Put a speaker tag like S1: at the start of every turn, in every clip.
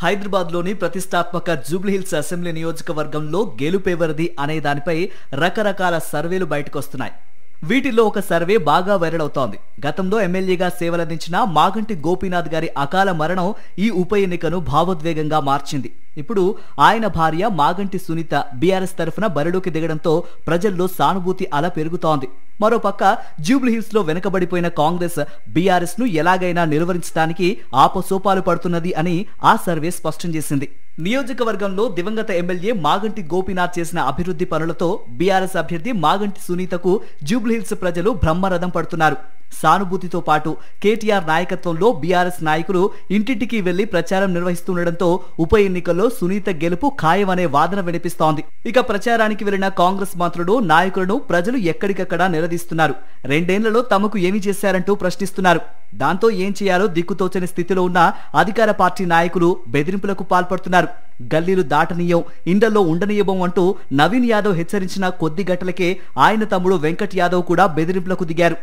S1: హైదరాబాద్లోని ప్రతిష్టాత్మక జూబ్లీహిల్స్ అసెంబ్లీ నియోజకవర్గంలో గెలుపెవరిది అనే దానిపై రకరకాల సర్వేలు బయటకొస్తున్నాయి. వీటిలో ఒక సర్వే బాగా వైరల్ అవుతోంది. గతంలో ఎమ్మెల్యేగా సేవలందించిన మాగంటి గోపీనాథ్ గారి అకాల మరణం ఈ ఉప ఎన్నికను భావోద్వేగంగా మార్చింది. ఇప్పుడు ఆయన భార్య మాగంటి సునీత బీఆర్ఎస్ తరఫున బరిలోకి దిగడంతో ప్రజల్లో సానుభూతి అల పెరుగుతోంది. మరోపక్క జూబ్లీహిల్స్ లో వెనుకబడిపోయిన కాంగ్రెస్ బీఆర్ఎస్ ను ఎలాగైనా నిలువరించడానికి ఆపసోపాలు పడుతున్నది అని ఆ సర్వే స్పష్టం చేసింది. నియోజకవర్గంలో దివంగత ఎమ్మెల్యే మాగంటి గోపీనాథ్ చేసిన అభివృద్ధి పనులతో బీఆర్ఎస్ అభ్యర్థి మాగంటి సునీతకు జూబ్లీహిల్స్ ప్రజలు బ్రహ్మరథం పడుతున్నారు. సానుభూతితో పాటు కేటీఆర్ నాయకత్వంలో బీఆర్ఎస్ నాయకులు ఇంటింటికి వెళ్లి ప్రచారం నిర్వహిస్తుండటంతో ఉప ఎన్నికల్లో సునీత గెలుపు ఖాయమనే వాదన వినిపిస్తోంది. ఇక ప్రచారానికి వెళ్లిన కాంగ్రెస్ మంత్రులు నాయకులను ప్రజలు ఎక్కడికక్కడ నిలదీస్తున్నారు. 2 ఏళ్లలో తమకు ఏమి చేశారంటూ ప్రశ్నిస్తున్నారు. దాంతో ఏం చేయాలో దిక్కుతోచని స్థితిలో ఉన్న అధికార పార్టీ నాయకులు బెదిరింపులకు పాల్పడుతున్నారు. గల్లీలు దాటనీయం, ఇండల్లో ఉండనీయబం అంటూ నవీన్ యాదవ్ హెచ్చరించిన కొద్ది గంటలకే ఆయన తమ్ముడు వెంకట్ యాదవ్ కూడా బెదిరింపులకు దిగారు.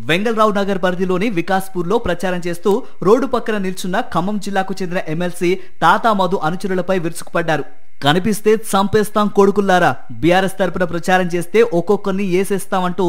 S1: వెంగళరావు నగర్ పరిధిలోని వికాస్పూర్ లో ప్రచారం చేస్తూ రోడ్డు పక్కన నిల్చున్న ఖమ్మం జిల్లాకు చెందిన ఎమ్మెల్సీ తాతా మధు అనుచరులపై విరుచుకుపడ్డారు. కనిపిస్తే చంపేస్తాం కొడుకుల్లారా, బీఆర్ఎస్ తరపున ప్రచారం చేస్తే ఒక్కొక్కరిని ఏసేస్తామంటూ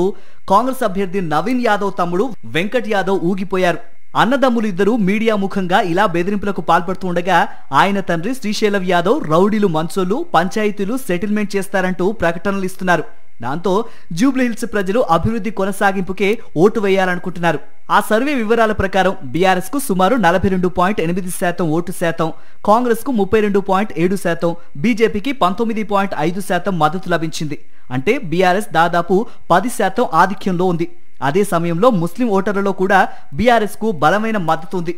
S1: కాంగ్రెస్ అభ్యర్థి నవీన్ యాదవ్ తమ్ముడు వెంకట్ యాదవ్ ఊగిపోయారు. అన్నదమ్ములు ఇద్దరు మీడియా ముఖంగా ఇలా బెదిరింపులకు పాల్పడుతుండగా ఆయన తండ్రి శ్రీశైలం యాదవ్ రౌడీలు మంచోళ్లు, పంచాయతీలు సెటిల్మెంట్ చేస్తారంటూ ప్రకటనలు ఇస్తున్నారు. దాంతో జూబ్లీహిల్స్ ప్రజలు అభివృద్ధి కొనసాగింపుకే ఓటు వేయాలనుకుంటున్నారు. ఆ సర్వే వివరాల ప్రకారం బీఆర్ఎస్ కు సుమారు 42.8% ఓటు శాతం, కాంగ్రెస్ కు 32.7%, బీజేపీకి 19.5% మద్దతు లభించింది. అంటే బీఆర్ఎస్ దాదాపు 10% ఆధిక్యంలో ఉంది. అదే సమయంలో ముస్లిం ఓటర్లలో కూడా బీఆర్ఎస్ కు బలమైన మద్దతు ఉంది.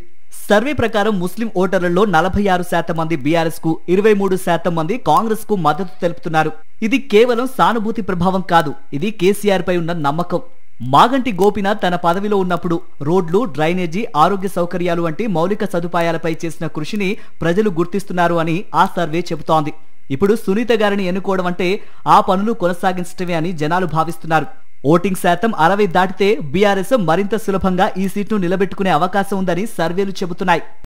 S1: సర్వే ప్రకారం ముస్లిం ఓటర్లలో 46% మంది బీఆర్ఎస్ కు, 23% మంది కాంగ్రెస్ కు మద్దతు తెలుపుతున్నారు. ఇది కేవలం సానుభూతి ప్రభావం కాదు, ఇది కేసీఆర్ పై ఉన్న నమ్మకం. మాగంటి గోపీనాథ్ తన పదవిలో ఉన్నప్పుడు రోడ్లు, డ్రైనేజీ, ఆరోగ్య సౌకర్యాలు వంటి మౌలిక సదుపాయాలపై చేసిన కృషిని ప్రజలు గుర్తిస్తున్నారు అని ఆ సర్వే చెబుతోంది. ఇప్పుడు సునీత గారిని ఎన్నుకోవడం అంటే ఆ పనులు కొనసాగించటమే అని జనాలు భావిస్తున్నారు. ఓటింగ్ శాతం 60 దాటితే బీఆర్ఎస్ మరింత సులభంగా ఈ సీట్ను నిలబెట్టుకునే అవకాశం ఉందని సర్వేలు చెబుతున్నాయి.